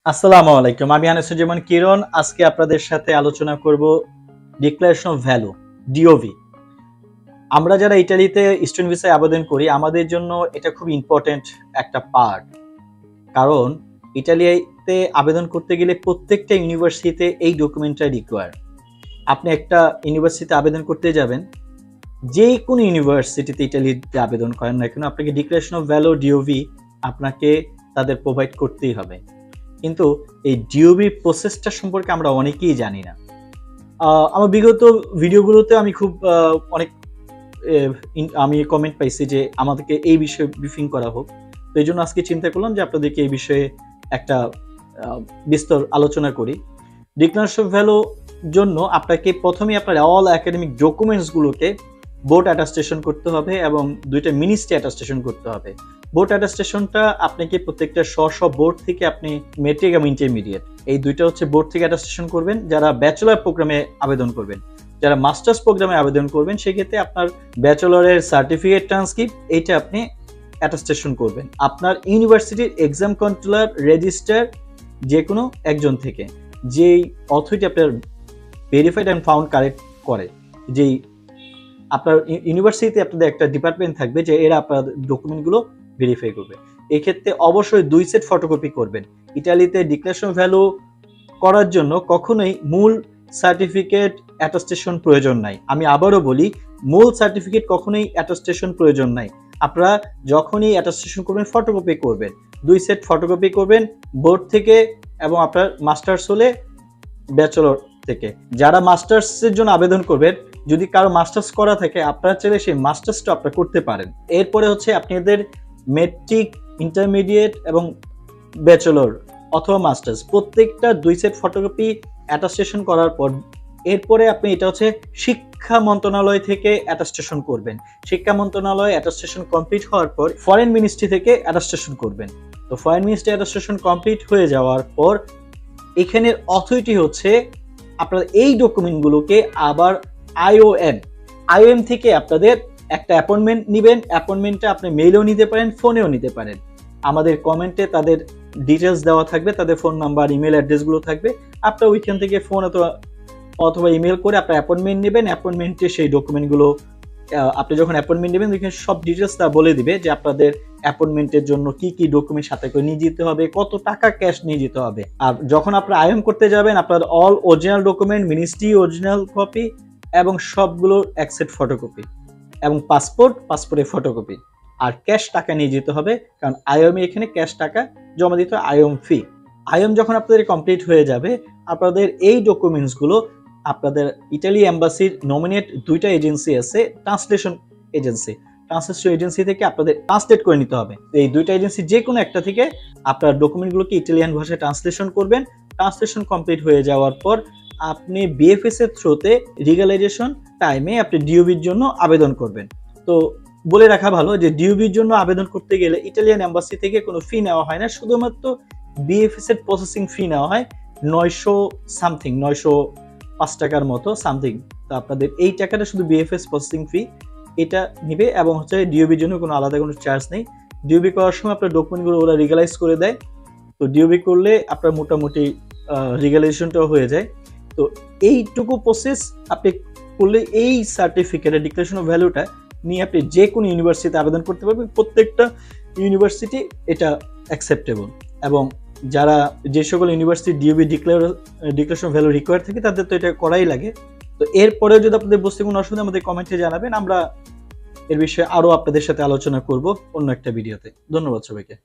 আসসালামু আলাইকুম। আমি আনিসুজ্জামান কিরণ। আজকে আপনাদের সাথে আলোচনা করব ডিক্লারেশন অফ ভ্যালু, ডিওভি। আমরা যারা ইতালিতে স্টুডেন্ট ভিসায় আবেদন করি, আমাদের জন্য এটা খুব ইম্পর্টেন্ট একটা পার্ট। কারণ ইটালিতে আবেদন করতে গেলে প্রত্যেকটা ইউনিভার্সিটিতে এই ডকুমেন্টটা রিকোয়ার। আপনি একটা ইউনিভার্সিটিতে আবেদন করতে যাবেন, যে কোনো ইউনিভার্সিটিতে ইটালিতে আবেদন করেন না কেন, আপনাকে ডিক্লারেশন অফ ভ্যালু, ডিওভি আপনাকে তাদের প্রোভাইড করতেই হবে। কিন্তু এই ডিওবি প্রসেসটা সম্পর্কে আমরা অনেকেই জানি না। আমার বিগত ভিডিওগুলোতে আমি খুব অনেক আমি কমেন্ট পাইছি যে আমাদেরকে এই বিষয়ে ব্রিফিং করা হোক। তো এই জন্য আজকে চিন্তা করলাম যে আপনাদেরকে এই বিষয়ে একটা বিস্তর আলোচনা করি। ডিক্লারেশন অফ ভ্যালু জন্য আপনাকে প্রথমেই আপনার অল একাডেমিক ডকুমেন্টসগুলোকে বোর্ড অ্যাটাস্টেশন করতে হবে এবং দুইটা মিনিস্ট্রি অ্যাটাস্টেশন করতে হবে। বোর্ড অ্যাটাস্টেশনটা আপনাকে প্রত্যেকটা স্ব বোর্ড থেকে আপনি মেট্রিক এবং ইন্টারমিডিয়েট এই দুইটা হচ্ছে বোর্ড থেকে অ্যাটাস্টেশন করবেন যারা ব্যাচেলর প্রোগ্রামে আবেদন করবেন। যারা মাস্টার্স প্রোগ্রামে আবেদন করবেন সেক্ষেত্রে আপনার ব্যাচেলরের সার্টিফিকেট ট্রান্সক্রিপ্ট এইটা আপনি অ্যাটাস্টেশন করবেন আপনার ইউনিভার্সিটির এক্সাম কন্ট্রোলার রেজিস্টার যে কোনো একজন থেকে, যেই অথরিটি আপনার ভেরিফাইড অ্যান্ড ফাউন্ড কারেক্ট করে, যেই আপনার ইউনিভার্সিটিতে আপনাদের একটা ডিপার্টমেন্ট থাকবে যে এরা আপনার ডকুমেন্টগুলো ভেরিফাই করবে। এক্ষেত্রে অবশ্যই 2 সেট ফটোকপি করবেন। ইটালিতে ডিক্লারেশন ভ্যালু করার জন্য কখনোই মূল সার্টিফিকেট অ্যাটাস্টেশন প্রয়োজন নাই। আমি আবারও বলি, মূল সার্টিফিকেট কখনোই অ্যাটাস্টেশন প্রয়োজন নাই। আপনারা যখনই অ্যাটাস্টেশন করবেন ফটোকপি করবেন, 2 সেট ফটোকপি করবেন বোর্ড থেকে এবং আপনার মাস্টার্স হলে ব্যাচেলর থেকে। যারা মাস্টার্সের জন্য আবেদন করবেন, যদি কারো মাস্টার্স করা থাকে আপনারা চাইলে সেই মাস্টার্সটা আপনারা করতে পারেন। এরপরে হচ্ছে আপনাদের মেট্রিক, ইন্টারমিডিয়েট এবং ব্যাচেলর অথবা মাস্টার্স প্রত্যেকটা 2 সেট ফটোকপি অ্যাটাস্টেশন করার পর এরপরে আপনি এটা হচ্ছে শিক্ষা মন্ত্রণালয় থেকে অ্যাটাস্টেশন করবেন। শিক্ষা মন্ত্রণালয় অ্যাটাস্টেশন কমপ্লিট হওয়ার পর ফরেন মিনিস্ট্রি থেকে অ্যাটাস্টেশন করবেন। তো ফরেন মিনিস্ট্রি অ্যাটাস্টেশন কমপ্লিট হয়ে যাওয়ার পর এখানের অথরিটি হচ্ছে আপনার এই ডকুমেন্টগুলোকে আবার আইওএম থেকে আপনাদের একটা অ্যাপয়েন্টমেন্ট নেবেন। অ্যাপয়েন্টমেন্টটা আপনি মেইলেও নিতে পারেন, ফোনেও নিতে পারেন। আমাদের কমেন্টে তাদের ডিটেলস দেওয়া থাকবে, তাদের ফোন নাম্বার, ইমেল অ্যাড্রেসগুলো থাকবে। আপনার ওইখান থেকে ফোন অথবা ইমেল করে আপনার অ্যাপয়েন্টমেন্ট নেবেন। অ্যাপয়েন্টমেন্টে সেই ডকুমেন্টগুলো আপনি যখন অ্যাপয়েন্টমেন্ট নেবেন ওইখানে সব ডিটেলস তা বলে দিবে যে আপনাদের অ্যাপয়েন্টমেন্টের জন্য কি কি ডকুমেন্ট সাথে করে নিয়ে যেতে হবে, কত টাকা ক্যাশ নিয়ে যেতে হবে। আর যখন আপনারা আইএম করতে যাবেন আপনার all original document, ministry original copy এবং সবগুলোর এক সেট ফটোকপি এবং পাসপোর্টের ফটোকপি আর ক্যাশ টাকা নিয়ে যেতে হবে, কারণ আইএমে এখানে ক্যাশ টাকা জমা দিতে হয়, আইএম ফি। আইএম যখন আপনাদের কমপ্লিট হয়ে যাবে আপনাদের এই ডকুমেন্টসগুলো আপনাদের ইটালি এম্বাসির নমিনেট 2টা এজেন্সি আছে, ট্রান্সলেশন এজেন্সি থেকে আপনাদের ট্রান্সলেট করে নিতে হবে। এই 2টা এজেন্সি যে কোনো একটা থেকে আপনার ডকুমেন্টগুলোকে ইটালিয়ান ভাষায় ট্রান্সলেশন করবেন। ট্রান্সলেশন কমপ্লিট হয়ে যাওয়ার পর আপনি বিএফএস এর থ্রুতে রিগালাইজেশন টাইমে আপনি ডিওবির জন্য আবেদন করবেন। তো বলে রাখা ভালো যে ডিওবির জন্য আবেদন করতে গেলে ইটালিয়ান এম্বাসি থেকে কোনো ফি নেওয়া হয় না, শুধুমাত্র বিএফএস এর প্রসেসিং ফি নেওয়া হয় 905 টাকার মতো সামথিং। তো আপনাদের এই টাকাটা শুধু বিএফএস প্রসেসিং ফি এটা নিবে এবং হচ্ছে ডিওবির জন্য কোনো আলাদা কোনো চার্জ নেই। ডিওবি করার সময় আপনার ডকুমেন্টগুলো ওরা রিগালাইজ করে দেয়। তো ডিওবি করলে আপনার মোটামুটি রিগালাইজেশনটাও হয়ে যায়। তো এইটুকু প্রসেস আপনি করলে এই সার্টিফিকেটের ডিক্লারেশন অফ ভ্যালুটা নিয়ে আপনি যে কোনো ইউনিভার্সিটিতে আবেদন করতে পারবেন। প্রত্যেকটা ইউনিভার্সিটি এটা অ্যাকসেপ্টেবল এবং যারা যে সকল university DOB declaration of value require থাকে তাদের তো এটা করাই লাগে। তো এরপরেও যদি আপনাদের বুঝতে কোনো অসুবিধা আমাদের কমেন্টে জানাবেন, আমরা এর বিষয়ে আরো আপনাদের সাথে আলোচনা করব অন্য একটা ভিডিওতে। ধন্যবাদ সবাইকে।